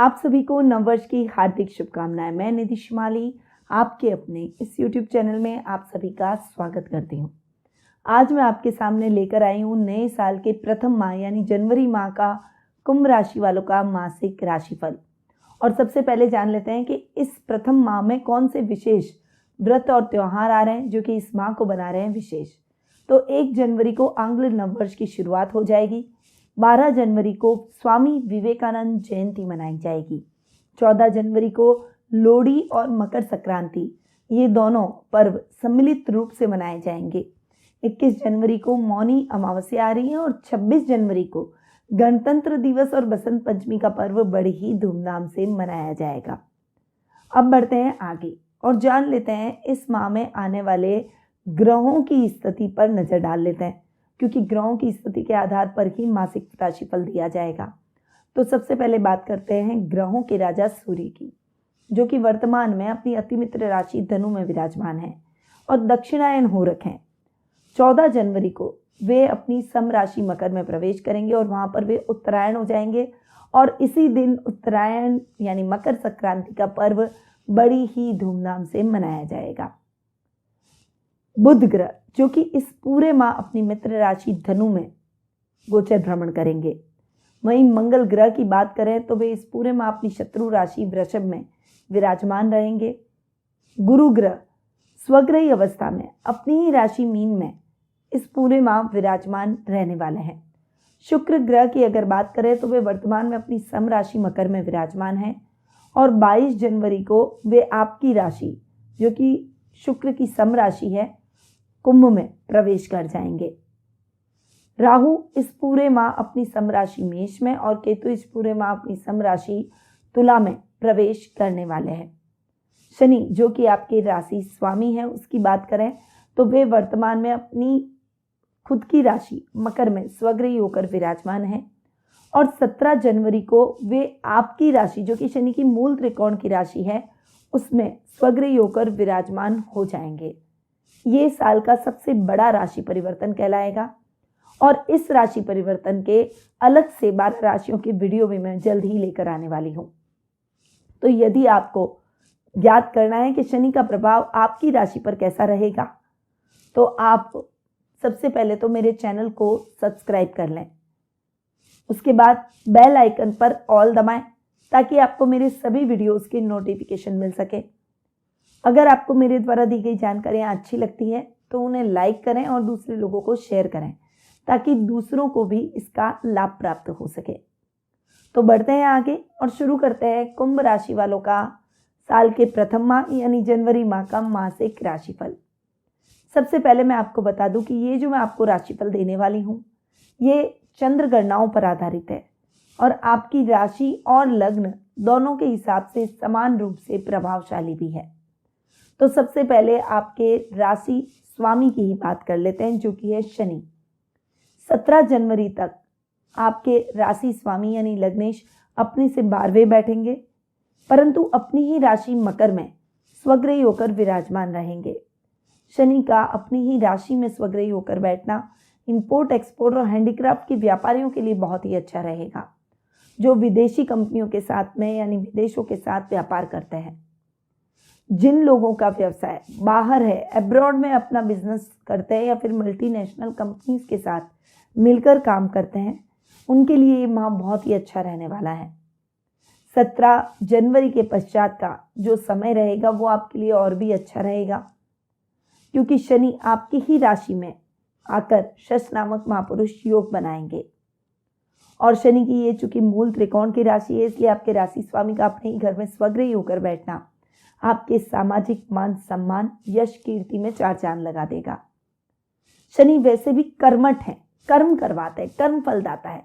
आप सभी को नववर्ष की हार्दिक शुभकामनाएं। मैं निधि शिमाली आपके अपने इस YouTube चैनल में आप सभी का स्वागत करती हूं। आज मैं आपके सामने लेकर आई हूं नए साल के प्रथम माह यानी जनवरी माह का कुंभ राशि वालों का मासिक राशिफल। और सबसे पहले जान लेते हैं कि इस प्रथम माह में कौन से विशेष व्रत और त्योहार आ रहे हैं जो कि इस माह को बना रहे हैं विशेष। तो 1 जनवरी को आंग्ल नववर्ष की शुरुआत हो जाएगी। 12 जनवरी को स्वामी विवेकानंद जयंती मनाई जाएगी। 14 जनवरी को लोहड़ी और मकर संक्रांति ये दोनों पर्व सम्मिलित रूप से मनाए जाएंगे। 21 जनवरी को मौनी अमावस्या आ रही है और 26 जनवरी को गणतंत्र दिवस और बसंत पंचमी का पर्व बड़ी ही धूमधाम से मनाया जाएगा। अब बढ़ते हैं आगे और जान लेते हैं इस माह में आने वाले ग्रहों की स्थिति पर नजर डाल लेते हैं, क्योंकि ग्रहों की स्थिति के आधार पर ही मासिक राशिफल दिया जाएगा। तो सबसे पहले बात करते हैं ग्रहों के राजा सूर्य की, जो कि वर्तमान में अपनी अतिमित्र राशि धनु में विराजमान है और दक्षिणायन हो रखे हैं। 14 जनवरी को वे अपनी सम राशि मकर में प्रवेश करेंगे और वहां पर वे उत्तरायण हो जाएंगे और इसी दिन उत्तरायण यानी मकर संक्रांति का पर्व बड़ी ही धूमधाम से मनाया जाएगा। बुध ग्रह जो कि इस पूरे माह अपनी मित्र राशि धनु में गोचर भ्रमण करेंगे। वहीं मंगल ग्रह की बात करें तो वे इस पूरे माह अपनी शत्रु राशि वृषभ में विराजमान रहेंगे। गुरु ग्रह स्वग्रही अवस्था में अपनी ही राशि मीन में इस पूरे माह विराजमान रहने वाले हैं। शुक्र ग्रह की अगर बात करें तो वे वर्तमान में अपनी सम राशि मकर में विराजमान हैं और 22 जनवरी को वे आपकी राशि जो कि शुक्र की सम राशि है कुंभ में प्रवेश कर जाएंगे। राहु इस पूरे माह अपनी सम राशि मेष में और केतु इस पूरे माह अपनी सम राशि तुला में प्रवेश करने वाले हैं। शनि जो कि आपके राशि स्वामी है उसकी बात करें तो वे वर्तमान में अपनी खुद की राशि मकर में स्वग्रही होकर विराजमान है और 17 जनवरी को वे आपकी राशि जो कि शनि की मूल त्रिकोण की राशि है उसमें स्वग्रही होकर विराजमान हो जाएंगे। ये साल का सबसे बड़ा राशि परिवर्तन कहलाएगा और इस राशि परिवर्तन के अलग से 12 राशियों की वीडियो भी मैं जल्द ही लेकर आने वाली हूँ। तो यदि आपको ज्ञात करना है कि शनि का प्रभाव आपकी राशि पर कैसा रहेगा तो आप सबसे पहले तो मेरे चैनल को सब्सक्राइब कर लें। उसके बाद बेल आइकन पर ऑल दबाएं ताकि आपको मेरे सभी वीडियोस के नोटिफिकेशन मिल सके। अगर आपको मेरे द्वारा दी गई जानकारियाँ अच्छी लगती है तो उन्हें लाइक करें और दूसरे लोगों को शेयर करें ताकि दूसरों को भी इसका लाभ प्राप्त हो सके। तो बढ़ते हैं आगे और शुरू करते हैं कुंभ राशि वालों का साल के प्रथम माह यानी जनवरी माह का मासिक राशिफल। सबसे पहले मैं आपको बता दूं कि ये जो मैं आपको राशिफल देने वाली हूँ ये चंद्र गणनाओं पर आधारित है और आपकी राशि और लग्न दोनों के हिसाब से समान रूप से प्रभावशाली भी है। तो सबसे पहले आपके राशि स्वामी की ही बात कर लेते हैं जो कि है शनि। 17 जनवरी तक आपके राशि स्वामी यानी लग्नेश अपने से 12वें बैठेंगे, परंतु अपनी ही राशि मकर में स्वग्रही होकर विराजमान रहेंगे। शनि का अपनी ही राशि में स्वग्रही होकर बैठना इंपोर्ट एक्सपोर्ट और हैंडीक्राफ्ट के व्यापारियों के लिए बहुत ही अच्छा रहेगा, जो विदेशी कंपनियों के साथ में यानी विदेशों के साथ व्यापार करते हैं। जिन लोगों का व्यवसाय बाहर है, अब्रॉड में अपना बिजनेस करते हैं या फिर मल्टीनेशनल कंपनीज के साथ मिलकर काम करते हैं, उनके लिए ये माह बहुत ही अच्छा रहने वाला है। 17 जनवरी के पश्चात का जो समय रहेगा वो आपके लिए और भी अच्छा रहेगा, क्योंकि शनि आपकी ही राशि में आकर शश नामक महापुरुष योग बनाएंगे और शनि की ये चूंकि मूल त्रिकोण की राशि है इसलिए आपके राशि स्वामी का अपने ही घर में स्वग्रही होकर बैठना आपके सामाजिक मान सम्मान यश कीर्ति में 4 चांद लगा देगा। शनि वैसे भी कर्मठ है, कर्म करवाता है, कर्म फलदाता है,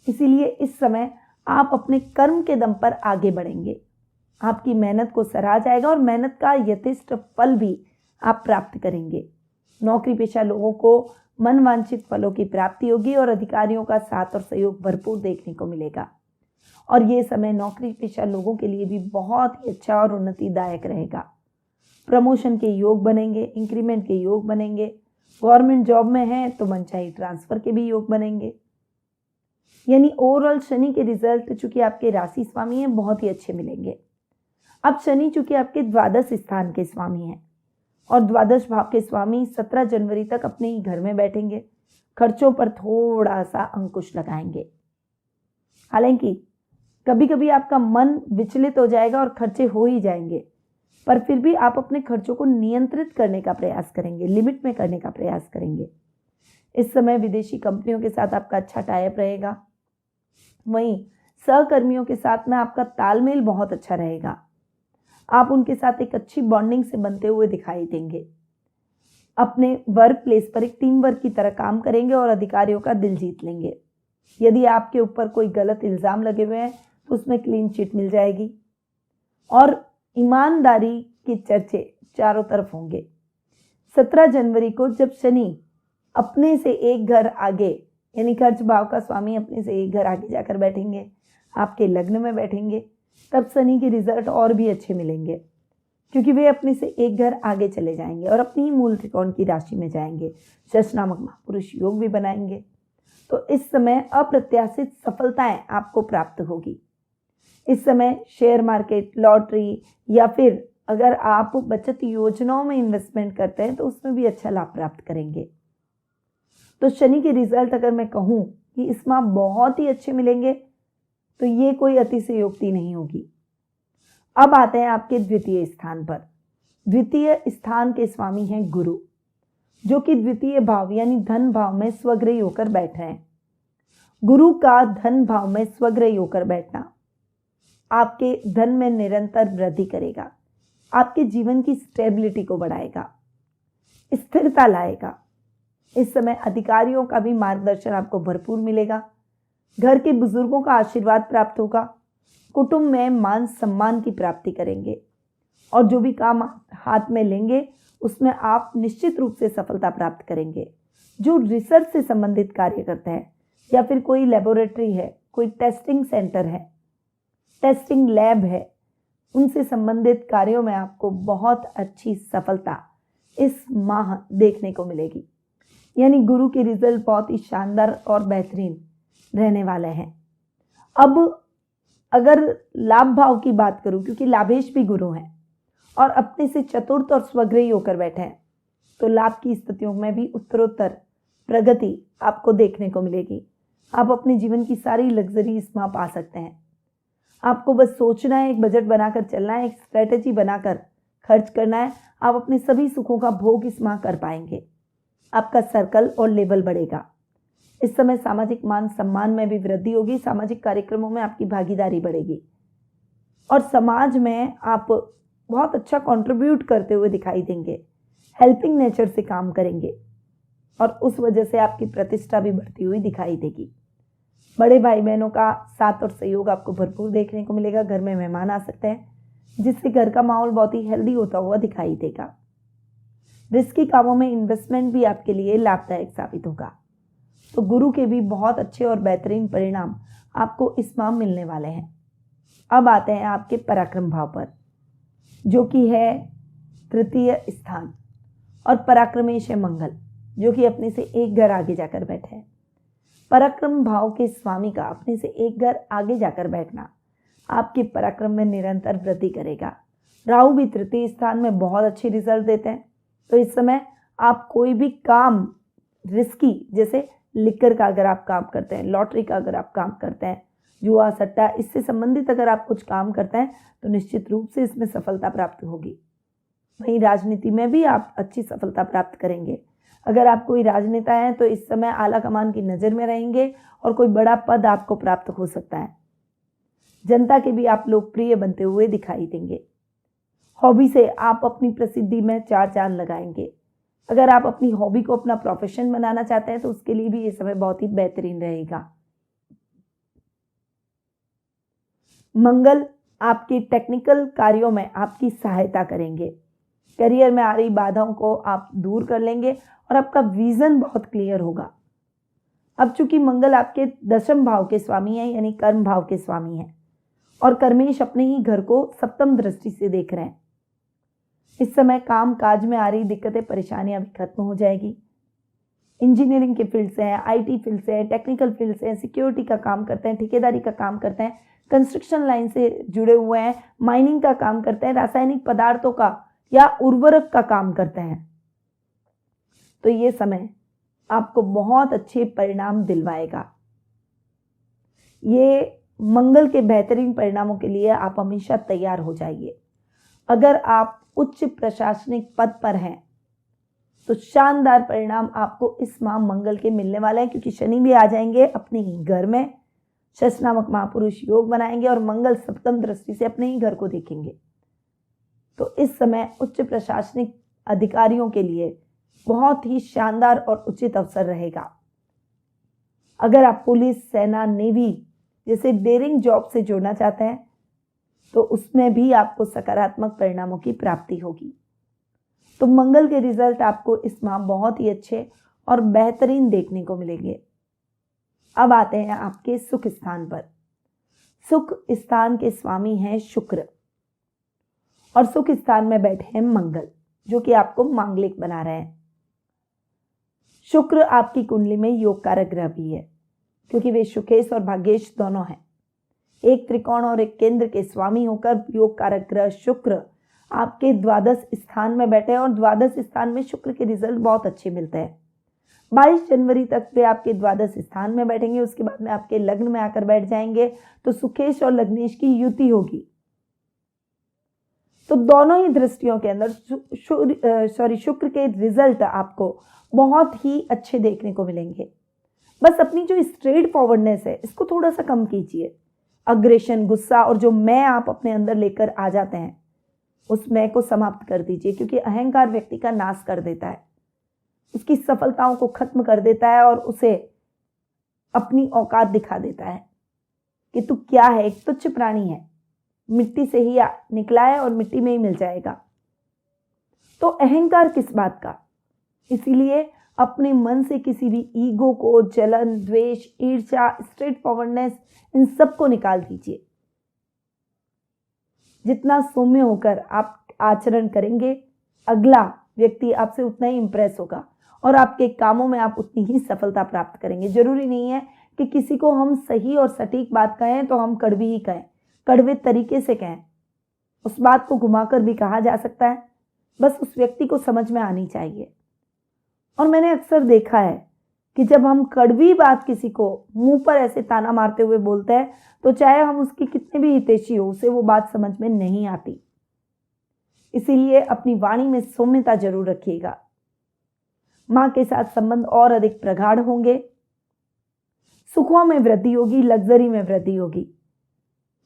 इसीलिए इस समय आप अपने कर्म के दम पर आगे बढ़ेंगे। आपकी मेहनत को सराहा जाएगा और मेहनत का यथेष्ट फल भी आप प्राप्त करेंगे। नौकरी पेशा लोगों को मनवांछित फलों की प्राप्ति होगी और अधिकारियों का साथ और सहयोग भरपूर देखने को मिलेगा और ये समय नौकरी पेशा लोगों के लिए भी बहुत ही अच्छा और उन्नतिदायक रहेगा। प्रमोशन के योग बनेंगे, इंक्रीमेंट के योग बनेंगे, गवर्नमेंट जॉब में हैं तो मनचाही ट्रांसफर के भी योग बनेंगे। यानी ओवरऑल शनि के रिजल्ट चूंकि आपके राशि स्वामी हैं बहुत ही अच्छे मिलेंगे। अब शनि चूंकि आपके द्वादश स्थान के स्वामी हैं और द्वादश भाव के स्वामी 17 जनवरी तक अपने ही घर में बैठेंगे, खर्चों पर थोड़ा सा अंकुश लगाएंगे। हालांकि कभी कभी आपका मन विचलित हो जाएगा और खर्चे हो ही जाएंगे, पर फिर भी आप अपने खर्चों को नियंत्रित करने का प्रयास करेंगे, लिमिट में करने का प्रयास करेंगे। इस समय विदेशी कंपनियों के साथ आपका अच्छा टाइप रहेगा। वहीं सहकर्मियों के साथ में आपका तालमेल बहुत अच्छा रहेगा। आप उनके साथ एक अच्छी बॉन्डिंग से बनते हुए दिखाई देंगे। अपने वर्क प्लेस पर एक टीम वर्क की तरह काम करेंगे और अधिकारियों का दिल जीत लेंगे। यदि आपके ऊपर कोई गलत इल्ज़ाम लगे हुए हैं तो उसमें क्लीन चिट मिल जाएगी और ईमानदारी के चर्चे चारों तरफ होंगे। 17 जनवरी को जब शनि अपने से एक घर आगे यानी खर्च भाव का स्वामी अपने से एक घर आगे जाकर बैठेंगे, आपके लग्न में बैठेंगे, तब शनि के रिजल्ट और भी अच्छे मिलेंगे क्योंकि वे अपने से एक घर आगे चले जाएंगे और अपनी ही मूल त्रिकोण की राशि में जाएंगे। शश नामक महापुरुष योग भी बनाएंगे। तो इस समय अप्रत्याशित सफलताएं आपको प्राप्त होगी। इस समय शेयर मार्केट, लॉटरी या फिर अगर आप बचत योजनाओं में इन्वेस्टमेंट करते हैं तो उसमें भी अच्छा लाभ प्राप्त करेंगे। तो शनि के रिजल्ट अगर मैं कहूँ कि इस माह बहुत ही अच्छे मिलेंगे तो ये कोई अतिशयोक्ति नहीं होगी। अब आते हैं आपके द्वितीय स्थान पर। द्वितीय स्थान के स्वामी हैं गुरु, जो कि द्वितीय भाव यानी धन भाव में स्वग्रही होकर बैठ रहे हैं। गुरु का धन भाव में स्वग्रही होकर बैठना आपके धन में निरंतर वृद्धि करेगा, आपके जीवन की स्टेबिलिटी को बढ़ाएगा, स्थिरता लाएगा। इस समय अधिकारियों का भी मार्गदर्शन आपको भरपूर मिलेगा। घर के बुजुर्गों का आशीर्वाद प्राप्त होगा। कुटुंब में मान सम्मान की प्राप्ति करेंगे और जो भी काम हाथ में लेंगे उसमें आप निश्चित रूप से सफलता प्राप्त करेंगे। जो रिसर्च से संबंधित कार्य करते हैं या फिर कोई लेबोरेटरी है, कोई टेस्टिंग सेंटर है, टेस्टिंग लैब है, उनसे संबंधित कार्यों में आपको बहुत अच्छी सफलता इस माह देखने को मिलेगी। यानी गुरु के रिजल्ट बहुत ही शानदार और बेहतरीन रहने वाले हैं। अब अगर लाभ भाव की बात करूं, क्योंकि लाभेश भी गुरु हैं और अपने से चतुर्थ और स्वग्रही होकर बैठे हैं, तो लाभ की स्थितियों में भी उत्तरोत्तर प्रगति आपको देखने को मिलेगी। आप अपने जीवन की सारी लग्जरी इस माह पा सकते हैं। आपको बस सोचना है, एक बजट बनाकर चलना है, एक स्ट्रेटेजी बनाकर खर्च करना है। आप अपने सभी सुखों का भोग इस माह कर पाएंगे। आपका सर्कल और लेवल बढ़ेगा। इस समय सामाजिक मान सम्मान में भी वृद्धि होगी। सामाजिक कार्यक्रमों में आपकी भागीदारी बढ़ेगी और समाज में आप बहुत अच्छा कंट्रीब्यूट करते हुए दिखाई देंगे। हेल्पिंग नेचर से काम करेंगे और उस वजह से आपकी प्रतिष्ठा भी बढ़ती हुई दिखाई देगी। बड़े भाई बहनों का साथ और सहयोग आपको भरपूर देखने को मिलेगा। घर में मेहमान आ सकते हैं जिससे घर का माहौल बहुत ही हेल्दी होता हुआ दिखाई देगा। रिस्की कामों में इन्वेस्टमेंट भी आपके लिए लाभदायक साबित होगा। तो गुरु के भी बहुत अच्छे और बेहतरीन परिणाम आपको इस माह मिलने वाले हैं। अब आते हैं आपके पराक्रम भाव पर, जो कि है तृतीय स्थान, और पराक्रमेश है मंगल, जो कि अपने से एक घर आगे जाकर बैठे हैं। पराक्रम भाव के स्वामी का अपने से एक घर आगे जाकर बैठना आपके पराक्रम में निरंतर वृद्धि करेगा। राहु भी तृतीय स्थान में बहुत अच्छे रिजल्ट देते हैं। तो इस समय आप कोई भी काम रिस्की, जैसे लिकर का अगर आप काम करते हैं, लॉटरी का अगर आप काम करते हैं, जुआ सट्टा, इससे संबंधित अगर आप कुछ काम करते हैं तो निश्चित रूप से इसमें सफलता प्राप्त होगी। वहीं राजनीति में भी आप अच्छी सफलता प्राप्त करेंगे। अगर आप कोई राजनेता हैं तो इस समय आला कमान की नज़र में रहेंगे और कोई बड़ा पद आपको प्राप्त हो सकता है। जनता के भी आप लोकप्रिय बनते हुए दिखाई देंगे। हॉबी से आप अपनी प्रसिद्धि में चार चांद लगाएंगे। अगर आप अपनी हॉबी को अपना प्रोफेशन बनाना चाहते हैं तो उसके लिए भी ये समय बहुत ही बेहतरीन रहेगा। मंगल आपके टेक्निकल कार्यों में आपकी सहायता करेंगे। करियर में आ रही बाधाओं को आप दूर कर लेंगे और आपका विजन बहुत क्लियर होगा। अब चूंकि मंगल आपके दशम भाव के स्वामी हैं, यानी कर्म भाव के स्वामी हैं, और कर्मेश अपने ही घर को सप्तम दृष्टि से देख रहे हैं। इस समय काम काज में आ रही दिक्कतें परेशानियां भी खत्म हो जाएगी। इंजीनियरिंग के फील्ड से हैं, आईटी फील्ड से हैं, टेक्निकल फील्ड से हैं, सिक्योरिटी का काम करते हैं, ठेकेदारी का काम करते हैं, कंस्ट्रक्शन लाइन से जुड़े हुए हैं, माइनिंग का काम करते हैं, रासायनिक पदार्थों का या उर्वरक का काम करते हैं, तो ये समय आपको बहुत अच्छे परिणाम दिलवाएगा। ये मंगल के बेहतरीन परिणामों के लिए आप हमेशा तैयार हो जाइए। अगर आप उच्च प्रशासनिक पद पर हैं तो शानदार परिणाम आपको इस माह मंगल के मिलने वाले हैं, क्योंकि शनि भी आ जाएंगे अपने ही घर में, शश नामक महापुरुष योग बनाएंगे और मंगल सप्तम दृष्टि से अपने ही घर को देखेंगे। तो इस समय उच्च प्रशासनिक अधिकारियों के लिए बहुत ही शानदार और उचित अवसर रहेगा। अगर आप पुलिस, सेना, नेवी जैसे डेयरिंग जॉब से जुड़ना चाहते हैं तो उसमें भी आपको सकारात्मक परिणामों की प्राप्ति होगी। तो मंगल के रिजल्ट आपको इस माह बहुत ही अच्छे और बेहतरीन देखने को मिलेंगे। अब आते हैं आपके सुख स्थान पर। सुख स्थान के स्वामी हैं शुक्र और सुख स्थान में बैठे हैं मंगल, जो कि आपको मांगलिक बना रहे हैं। शुक्र आपकी कुंडली में योग कारक ग्रह भी है, क्योंकि वे सुखेश और भाग्येश दोनों हैं। एक त्रिकोण और एक केंद्र के स्वामी होकर योग कारक ग्रह शुक्र आपके द्वादश स्थान में बैठे हैं और द्वादश स्थान में शुक्र के रिजल्ट बहुत अच्छे मिलते हैं। 22 जनवरी तक वे आपके द्वादश स्थान में बैठेंगे, उसके बाद में आपके लग्न में आकर बैठ जाएंगे, तो सुखेश और लग्नेश की युति होगी। तो दोनों ही दृष्टियों के अंदर शुक्र के रिजल्ट आपको बहुत ही अच्छे देखने को मिलेंगे। बस अपनी जो स्ट्रेट फॉरवर्डनेस है इसको थोड़ा सा कम कीजिए। अग्रेशन, गुस्सा और जो मैं आप अपने अंदर लेकर आ जाते हैं उस मैं को समाप्त कर दीजिए, क्योंकि अहंकार व्यक्ति का नाश कर देता है, उसकी सफलताओं को खत्म कर देता है और उसे अपनी औकात दिखा देता है कि तू क्या है, एक तुच्छ प्राणी है, मिट्टी से ही निकला है और मिट्टी में ही मिल जाएगा। तो अहंकार किस बात का? इसीलिए अपने मन से किसी भी ईगो को, जलन, द्वेष, ईर्ष्या, स्ट्रेट फॉरवर्डनेस, इन सब को निकाल दीजिए। जितना सौम्य होकर आप आचरण करेंगे, अगला व्यक्ति आपसे उतना ही इंप्रेस होगा और आपके कामों में आप उतनी ही सफलता प्राप्त करेंगे। जरूरी नहीं है कि किसी को हम सही और सटीक बात कहें तो हम कड़वी ही कहें, कड़वे तरीके से कहें। उस बात को घुमाकर भी कहा जा सकता है, बस उस व्यक्ति को समझ में आनी चाहिए। और मैंने अक्सर देखा है कि जब हम कड़वी बात किसी को मुंह पर ऐसे ताना मारते हुए बोलते हैं तो चाहे हम उसकी कितने भी हितैषी हो, उसे वो बात समझ में नहीं आती। इसीलिए अपनी वाणी में सौम्यता जरूर रखिएगा। मां के साथ संबंध और अधिक प्रगाढ़ होंगे। सुखों में वृद्धि होगी, लग्जरी में वृद्धि होगी।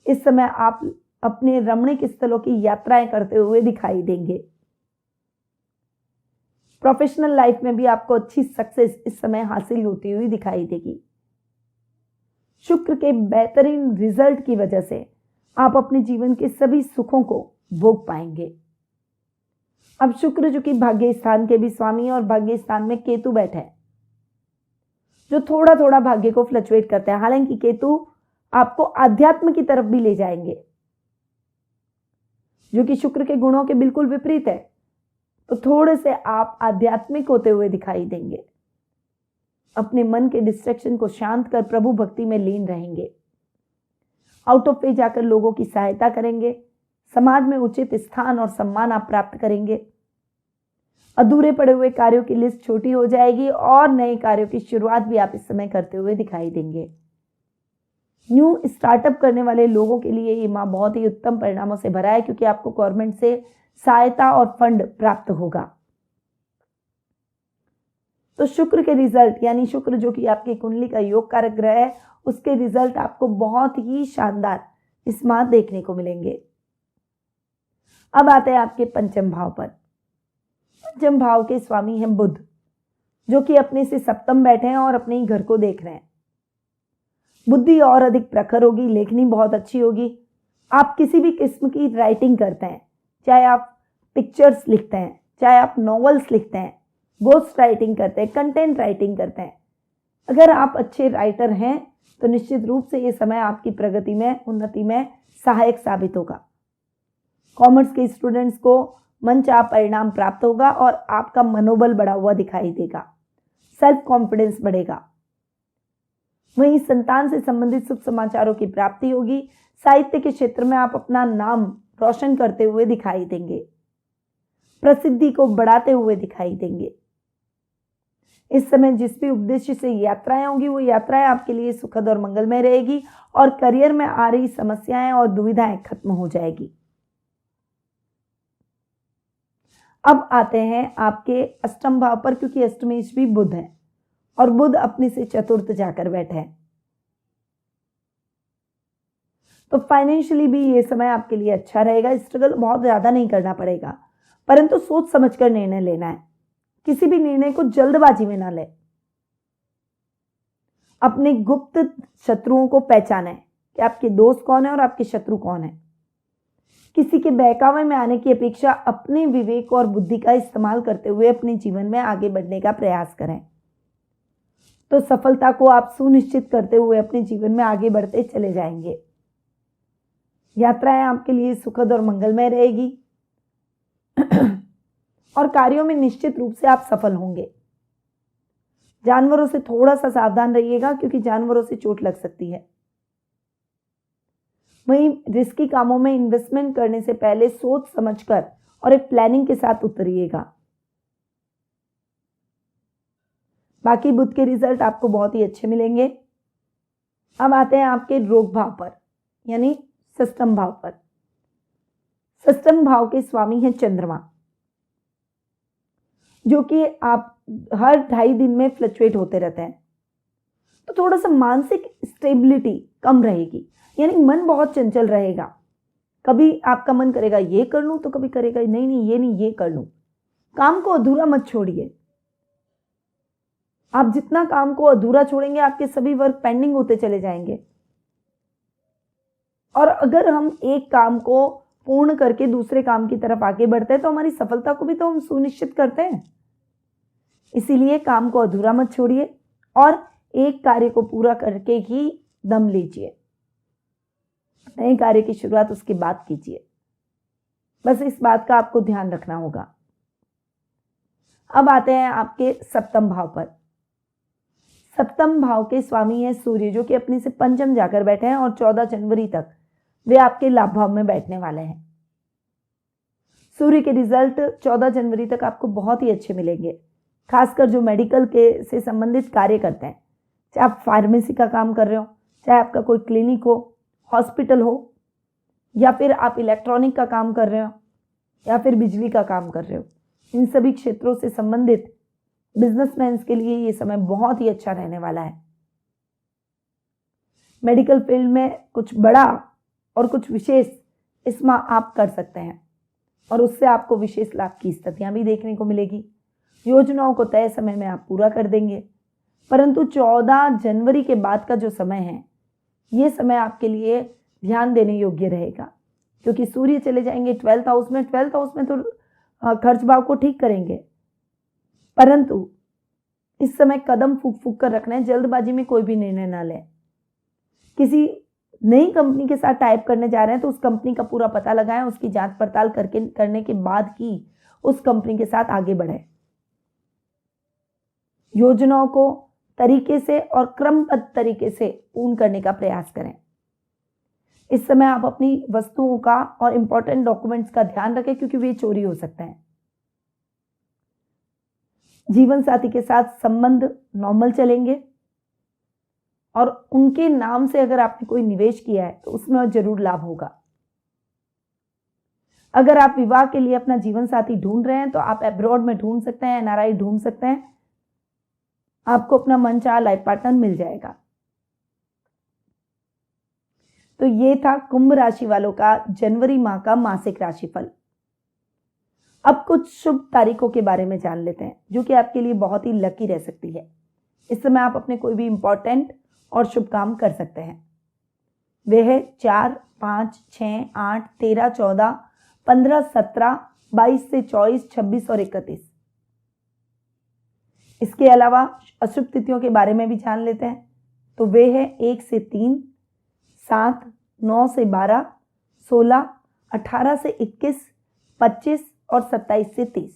इस समय आप अपने रमणीक स्थलों की यात्राएं करते हुए दिखाई देंगे। प्रोफेशनल लाइफ में भी आपको अच्छी सक्सेस इस समय हासिल होती हुई दिखाई देगी। शुक्र के बेहतरीन रिजल्ट की वजह से आप अपने जीवन के सभी सुखों को भोग पाएंगे। अब शुक्र जो कि भाग्य स्थान के भी स्वामी और भाग्य स्थान में केतु बैठे हैं, जो थोड़ा थोड़ा भाग्य को फ्लक्चुएट करते हैं। हालांकि केतु आपको आध्यात्म की तरफ भी ले जाएंगे, जो कि शुक्र के गुणों के बिल्कुल विपरीत है। तो थोड़े से आप आध्यात्मिक होते हुए दिखाई देंगे। अपने मन के डिस्ट्रैक्शन को शांत कर प्रभु भक्ति में लीन रहेंगे। आउट ऑफ वे जाकर लोगों की सहायता करेंगे। समाज में उचित स्थान और सम्मान आप प्राप्त करेंगे। अधूरे पड़े हुए कार्यों की लिस्ट छोटी हो जाएगी और नए कार्यों की शुरुआत भी आप इस समय करते हुए दिखाई देंगे। न्यू स्टार्टअप करने वाले लोगों के लिए ये माह बहुत ही उत्तम परिणामों से भरा है, क्योंकि आपको गवर्नमेंट से सहायता और फंड प्राप्त होगा। तो शुक्र के रिजल्ट, यानी शुक्र जो कि आपकी कुंडली का योग कारक ग्रह है, उसके रिजल्ट आपको बहुत ही शानदार इस माह देखने को मिलेंगे। अब आते हैं आपके पंचम भाव पर। पंचम भाव के स्वामी हैं बुध, जो कि अपने से सप्तम बैठे हैं और अपने ही घर को देख रहे हैं। बुद्धि और अधिक प्रखर होगी, लेखनी बहुत अच्छी होगी। आप किसी भी किस्म की राइटिंग करते हैं, चाहे आप पिक्चर्स लिखते हैं, चाहे आप नॉवेल्स लिखते हैं, गोस्ट राइटिंग करते हैं, कंटेंट राइटिंग करते हैं, अगर आप अच्छे राइटर हैं तो निश्चित रूप से ये समय आपकी प्रगति में, उन्नति में सहायक साबित होगा। कॉमर्स के स्टूडेंट्स को मनचाहा परिणाम प्राप्त होगा और आपका मनोबल बढ़ा हुआ दिखाई देगा। सेल्फ कॉन्फिडेंस बढ़ेगा। वहीं संतान से संबंधित शुभ समाचारों की प्राप्ति होगी। साहित्य के क्षेत्र में आप अपना नाम रोशन करते हुए दिखाई देंगे, प्रसिद्धि को बढ़ाते हुए दिखाई देंगे। इस समय जिस भी उद्देश्य से यात्राएं होगी वो यात्राएं आपके लिए सुखद और मंगलमय रहेगी और करियर में आ रही समस्याएं और दुविधाएं खत्म हो जाएगी। अब आते हैं आपके अष्टम भाव पर, क्योंकि अष्टमेश भी बुध है और बुध अपने से चतुर्थ जाकर बैठे हैं। तो फाइनेंशियली भी ये समय आपके लिए अच्छा रहेगा। स्ट्रगल बहुत ज्यादा नहीं करना पड़ेगा, परंतु सोच समझकर निर्णय लेना है। किसी भी निर्णय को जल्दबाजी में ना ले। अपने गुप्त शत्रुओं को पहचाने कि आपके दोस्त कौन है और आपके शत्रु कौन है। किसी के बहकावे में आने की अपेक्षा अपने विवेक और बुद्धि का इस्तेमाल करते हुए अपने जीवन में आगे बढ़ने का प्रयास करें, तो सफलता को आप सुनिश्चित करते हुए अपने जीवन में आगे बढ़ते चले जाएंगे। यात्राएं आपके लिए सुखद और मंगलमय रहेगी और कार्यों में निश्चित रूप से आप सफल होंगे। जानवरों से थोड़ा सा सावधान रहिएगा, क्योंकि जानवरों से चोट लग सकती है। वहीं रिस्की कामों में इन्वेस्टमेंट करने से पहले सोच समझकर और एक प्लानिंग के साथ उतरिएगा। बाकी बुध के रिजल्ट आपको बहुत ही अच्छे मिलेंगे। अब आते हैं आपके रोग भाव पर, यानी षष्ठम भाव पर। षष्ठम भाव के स्वामी हैं चंद्रमा, जो कि आप हर 2.5 दिन में फ्लक्चुएट होते रहते हैं। तो थोड़ा सा मानसिक स्टेबिलिटी कम रहेगी, यानी मन बहुत चंचल रहेगा। कभी आपका मन करेगा ये कर लूं, तो कभी करेगा नहीं नहीं ये नहीं ये कर लूं। काम को अधूरा मत छोड़िए। आप जितना काम को अधूरा छोड़ेंगे, आपके सभी वर्क पेंडिंग होते चले जाएंगे। और अगर हम एक काम को पूर्ण करके दूसरे काम की तरफ आगे बढ़ते हैं, तो हमारी सफलता को भी तो हम सुनिश्चित करते हैं। इसीलिए काम को अधूरा मत छोड़िए और एक कार्य को पूरा करके ही दम लीजिए। नए कार्य की शुरुआत उसके बाद कीजिए। बस इस बात का आपको ध्यान रखना होगा। अब आते हैं आपके सप्तम भाव पर। सप्तम भाव के स्वामी है सूर्य, जो कि अपने से पंचम जाकर बैठे हैं और 14 जनवरी तक वे आपके लाभ भाव में बैठने वाले हैं। सूर्य के रिजल्ट 14 जनवरी तक आपको बहुत ही अच्छे मिलेंगे, खासकर जो मेडिकल के से संबंधित कार्य करते हैं। चाहे आप फार्मेसी का काम कर रहे हो, चाहे आपका कोई क्लिनिक हो, हॉस्पिटल हो, या फिर आप इलेक्ट्रॉनिक का काम कर रहे हो, या फिर बिजली का काम कर रहे हो, इन सभी क्षेत्रों से संबंधित बिजनेसमैन के लिए ये समय बहुत ही अच्छा रहने वाला है। मेडिकल फील्ड में कुछ बड़ा और कुछ विशेष इसमें आप कर सकते हैं और उससे आपको विशेष लाभ की स्थितियां भी देखने को मिलेगी। योजनाओं को तय समय में आप पूरा कर देंगे, परंतु 14 जनवरी के बाद का जो समय है, ये समय आपके लिए ध्यान देने योग्य रहेगा, क्योंकि सूर्य चले जाएंगे 12th हाउस में। 12th हाउस में तो खर्च भाव को ठीक करेंगे, परंतु इस समय कदम फूक फूक कर रखना है। जल्दबाजी में कोई भी निर्णय ना लें। किसी नई कंपनी के साथ टाइप करने जा रहे हैं तो उस कंपनी का पूरा पता लगाएं, उसकी जांच पड़ताल करने के बाद ही उस कंपनी के साथ आगे बढ़ें। योजनाओं को तरीके से और क्रमबद्ध तरीके से पूर्ण करने का प्रयास करें। इस समय आप अपनी वस्तुओं का और इंपॉर्टेंट डॉक्यूमेंट्स का ध्यान रखें, क्योंकि वे चोरी हो सकते हैं। जीवन साथी के साथ संबंध नॉर्मल चलेंगे और उनके नाम से अगर आपने कोई निवेश किया है तो उसमें जरूर लाभ होगा। अगर आप विवाह के लिए अपना जीवन साथी ढूंढ रहे हैं तो आप अब्रॉड में ढूंढ सकते हैं, एनआरआई ढूंढ सकते हैं। आपको अपना मनचाहा लाइफ पार्टनर मिल जाएगा। तो ये था कुंभ राशि वालों का जनवरी माह का मासिक राशिफल। अब कुछ शुभ तारीखों के बारे में जान लेते हैं, जो कि आपके लिए बहुत ही लकी रह सकती है। इस समय आप अपने कोई भी इंपॉर्टेंट और शुभ काम कर सकते हैं। वे है 4, 5, 6, 8, 13, 14, 15, 17, 22 से 24, 26 और 31। इसके अलावा अशुभ तिथियों के बारे में भी जान लेते हैं। तो वे है 1 से 3, 7, 9 से 12, 16, 18 से 21, 25 और 27 से 30।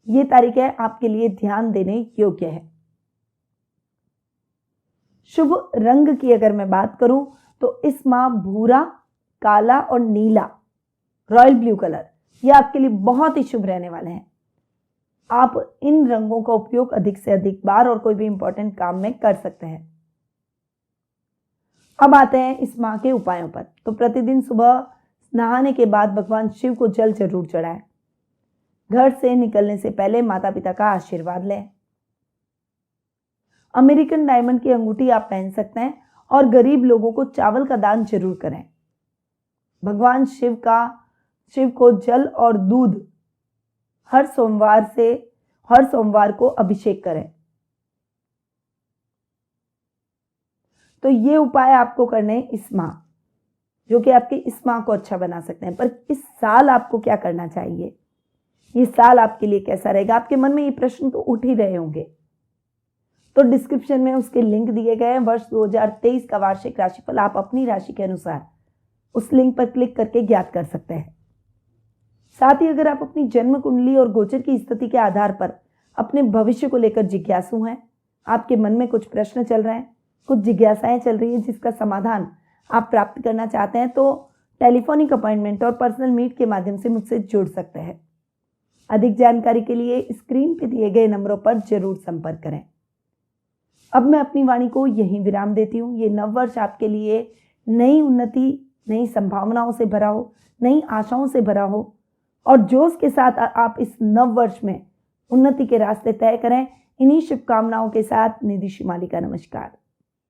ये तारीखें आपके लिए ध्यान देने योग्य है। शुभ रंग की अगर मैं बात करूं तो इस माह भूरा, काला और नीला, रॉयल ब्लू कलर, ये आपके लिए बहुत ही शुभ रहने वाले हैं। आप इन रंगों का उपयोग अधिक से अधिक बार और कोई भी इंपॉर्टेंट काम में कर सकते हैं। अब आते हैं इस माह के उपायों पर। तो प्रतिदिन सुबह नहाने के बाद भगवान शिव को जल जरूर चढ़ाएं। घर से निकलने से पहले माता पिता का आशीर्वाद लें। अमेरिकन डायमंड की अंगूठी आप पहन सकते हैं और गरीब लोगों को चावल का दान जरूर करें। भगवान शिव को जल और दूध हर सोमवार को अभिषेक करें। तो ये उपाय आपको करने हैं इस माह, जो कि आपके इस माह को अच्छा बना सकते हैं। पर इस साल आपको क्या करना चाहिए, ये साल आपके लिए कैसा रहेगा? आपके मन में ये प्रश्न तो उठ ही रहे होंगे। तो डिस्क्रिप्शन में उसके लिंक दिए गए हैं। वर्ष 2023 का वार्षिक राशिफल आप अपनी राशि के अनुसार उस लिंक पर क्लिक करके ज्ञात कर सकते हैं। साथ ही अगर आप अपनी जन्म कुंडली और गोचर की स्थिति के आधार पर अपने भविष्य को लेकर जिज्ञासु हैं, आपके मन में कुछ प्रश्न चल रहे हैं, कुछ जिज्ञासाएं चल रही हैं जिसका समाधान आप प्राप्त करना चाहते हैं, तो टेलीफोनिक अपॉइंटमेंट और पर्सनल मीट के माध्यम से मुझसे जुड़ सकते हैं। अधिक जानकारी के लिए स्क्रीन पर दिए गए नंबरों पर जरूर संपर्क करें। अब मैं अपनी वाणी को यहीं विराम देती हूँ। ये नववर्ष आपके लिए नई उन्नति, नई संभावनाओं से भरा हो, नई आशाओं से भरा हो और जोश के साथ आप इस नववर्ष में उन्नति के रास्ते तय करें। इन्हीं शुभकामनाओं के साथ निधि शिमाली का नमस्कार।